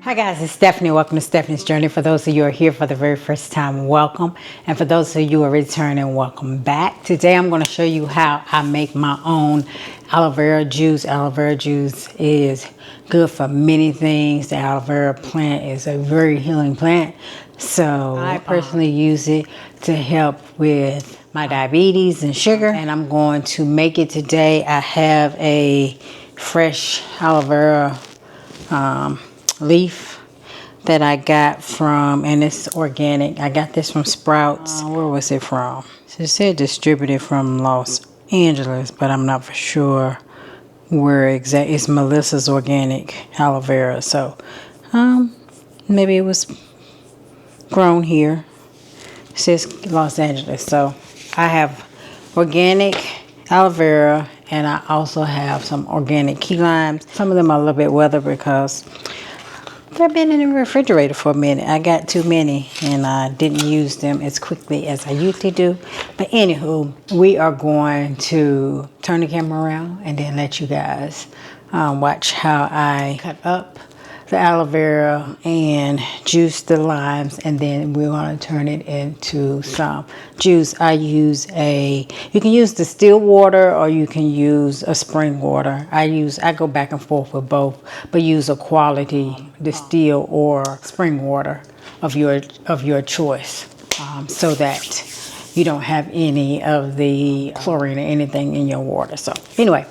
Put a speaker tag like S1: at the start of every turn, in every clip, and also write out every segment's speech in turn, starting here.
S1: Hi guys, it's Stephanie. Welcome to Stephanie's Journey. For those of you who are here for the very first time, welcome. And for those of you who are returning, welcome back. Today I'm going to show you how I make my own aloe vera juice. Aloe vera juice is good for many things. The aloe vera plant is a very healing plant. So I personally use it to help with my diabetes and sugar. And I'm going to make it today. I have a fresh aloe vera leaf that I got from, and it's organic. I got this from Sprouts. Where was it from? It said distributed from Los Angeles, but I'm not for sure where exactly. It's Melissa's Organic Aloe Vera. So maybe it was grown here. It says Los Angeles. So I have organic aloe vera, and I also have some organic key limes. Some of them are a little bit weathered because they've been in the refrigerator for a minute. I got too many and I didn't use them as quickly as I usually do. But anywho, we are going to turn the camera around and then let you guys watch how I cut up the aloe vera and juice the limes, and then we're going to turn it into some juice. I use you can use distilled water or you can use a spring water. I go back and forth with both, but use a quality distilled or spring water of your choice, so that you don't have any of the chlorine or anything in your water. So anyway,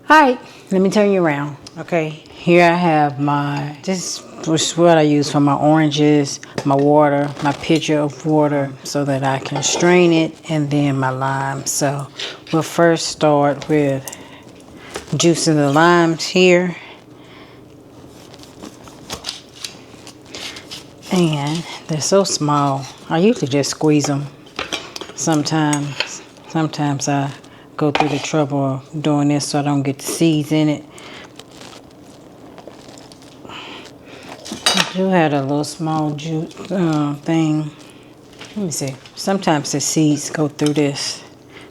S1: all right, let me turn you around. Okay, here I have this is what I use for my oranges, my water, my pitcher of water, so that I can strain it, and then my lime. So we'll first start with juicing the limes here. And they're so small. I usually just squeeze them. Sometimes I go through the trouble of doing this so I don't get the seeds in it. I do have a little small juice thing. Let me see. Sometimes the seeds go through this,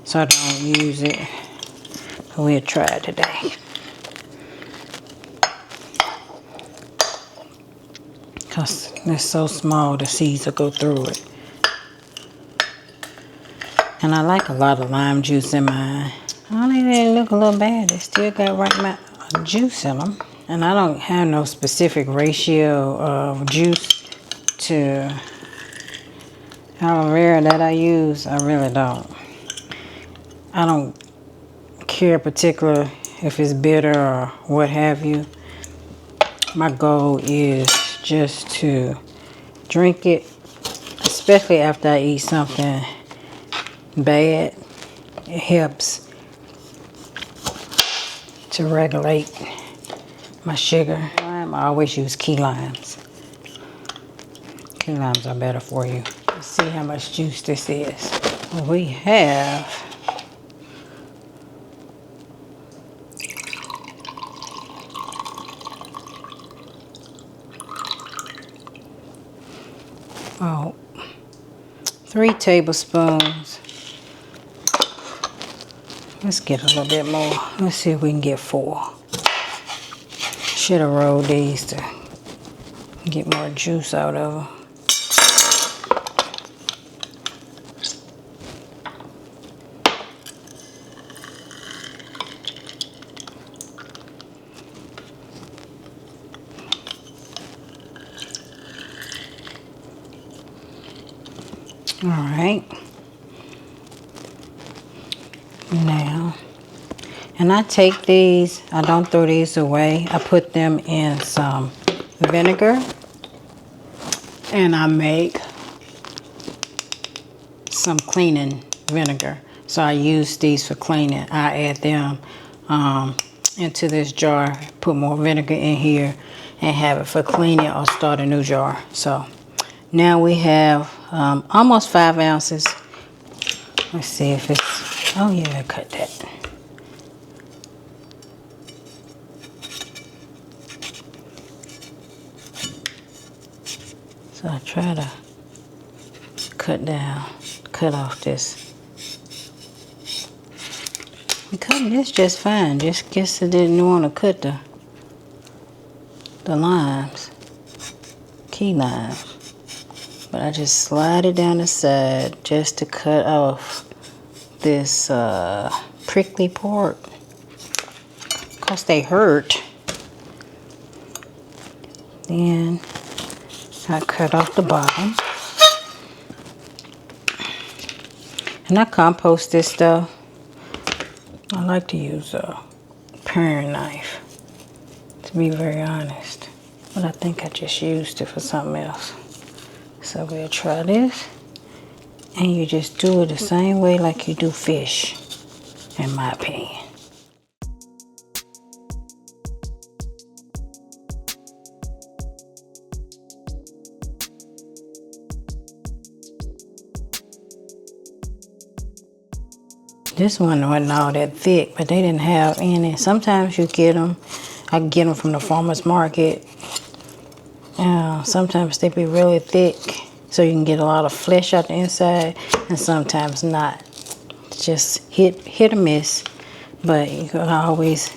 S1: so I don't use it. We'll try it today. Because they're so small, the seeds will go through it. And I like a lot of lime juice in mine. I don't think they look a little bad. They still got right amount of juice in them. And I don't have no specific ratio of juice to aloe vera that I use. I really don't. I don't care particular if it's bitter or what have you. My goal is just to drink it, especially after I eat something bad. It helps to regulate my sugar. I always use key limes. Key limes are better for you. Let's see how much juice this is. Well, we have about 3 tablespoons. Let's get a little bit more. Let's see if we can get 4. Should have rolled these to get more juice out of them. All right. Now, and I take these, I don't throw these away. I put them in some vinegar, and I make some cleaning vinegar. So I use these for cleaning. I add them into this jar, put more vinegar in here, and have it for cleaning or start a new jar. So now we have almost 5 ounces. Let's see if it's, oh yeah, I cut that. So I try to cut off this. I'm cutting this just fine. Just guess I didn't want to cut the limes. key lime. But I just slide it down the side just to cut off this prickly part. Because they hurt. Then I cut off the bottom. And I compost this stuff. I like to use a paring knife, to be very honest. But I think I just used it for something else. So we'll try this. And you just do it the same way like you do fish, in my opinion. This one wasn't all that thick, but they didn't have any. Sometimes you get them. I get them from the farmer's market. Sometimes they be really thick, so you can get a lot of flesh out the inside, and sometimes not. It's just hit or miss, but you can always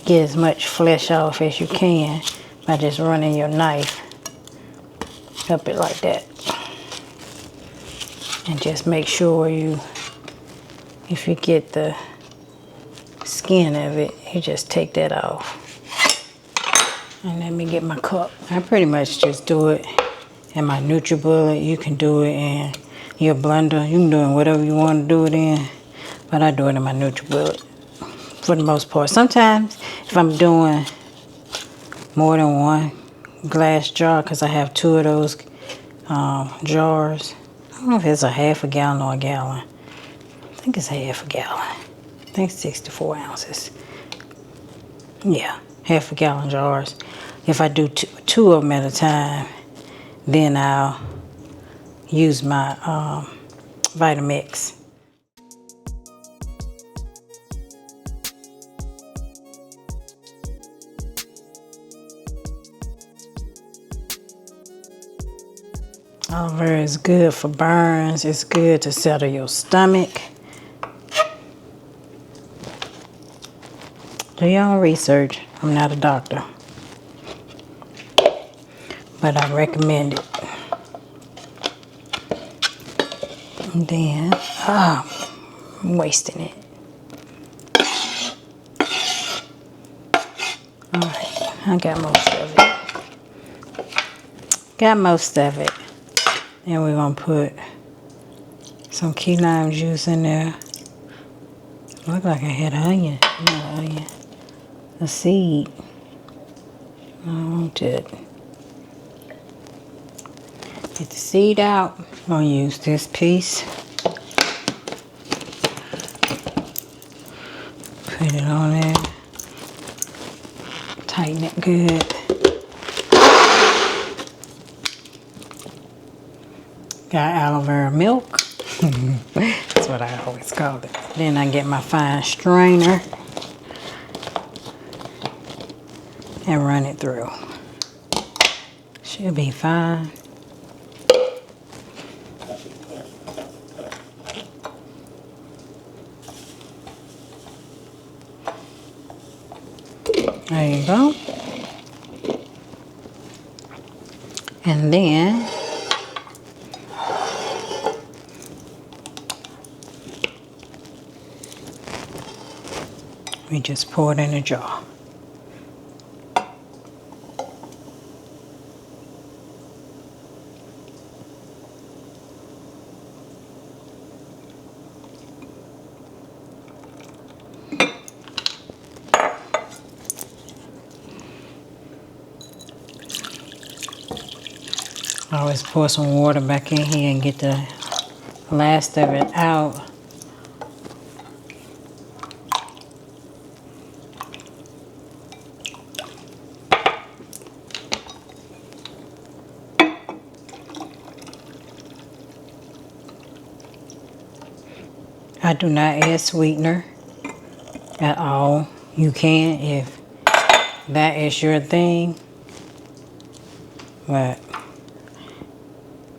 S1: get as much flesh off as you can by just running your knife up it like that. And just make sure if you get the skin of it, you just take that off. And let me get my cup. I pretty much just do it in my NutriBullet. You can do it in your blender. You can do it whatever you want to do it in. But I do it in my NutriBullet for the most part. Sometimes if I'm doing more than one glass jar, because I have 2 of those jars. I don't know if it's a half a gallon or a gallon. I think it's half a gallon. I think 64 ounces. Yeah, half a gallon jars. If I do two of them at a time, then I'll use my Vitamix. Aloe Vera is good for burns. It's good to settle your stomach. Do your own research. I'm not a doctor, but I recommend it. And then, I'm wasting it. All right, I got most of it. Got most of it. And we're gonna put some key lime juice in there. Look like I had onion. Not onion. A seed. I don't want it. Get the seed out. I'm gonna use this piece. Put it on there. Tighten it good. Got aloe vera milk. That's what I always call it. Then I get my fine strainer and run it through. Should be fine. There you go. And then we just pour it in a jar. I always pour some water back in here and get the last of it out. I do not add sweetener at all. You can if that is your thing, but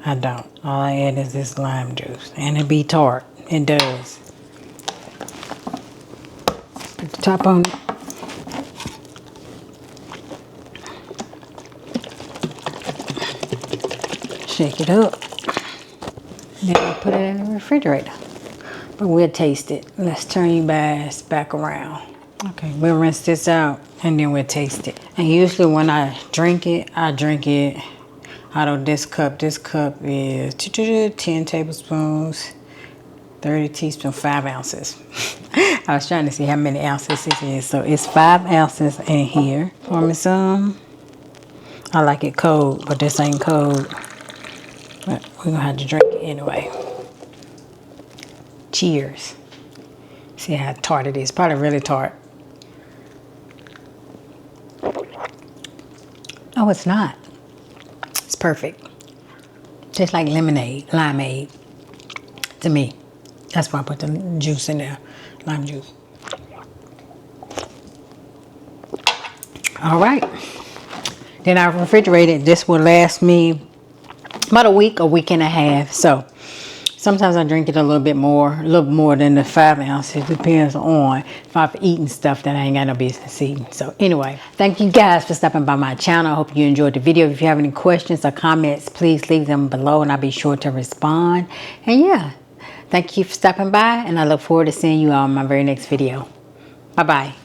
S1: I don't. All I add is this lime juice, and it be tart. It does. Put the top on it. Shake it up. Then I'll put it in the refrigerator. But we'll taste it. Let's turn you guys back around. Okay, we'll rinse this out and then we'll taste it. And usually when I drink it out of this cup. This cup is 10 tablespoons, 30 teaspoons, 5 ounces. I was trying to see how many ounces it is. So it's 5 ounces in here. Pour me some. I like it cold, but this ain't cold. But we're gonna have to drink it anyway. Cheers. See how tart it is. Probably really tart. Oh, it's not. It's perfect. Tastes like lemonade, limeade to me. That's why I put the juice in there, lime juice. All right. Then I refrigerated. This will last me about a week and a half. So sometimes I drink it a little more than the 5 ounces. It depends on if I've eaten stuff that I ain't got no business eating. So anyway, thank you guys for stopping by my channel. I hope you enjoyed the video. If you have any questions or comments, please leave them below and I'll be sure to respond. And yeah, thank you for stopping by and I look forward to seeing you all in my very next video. Bye-bye.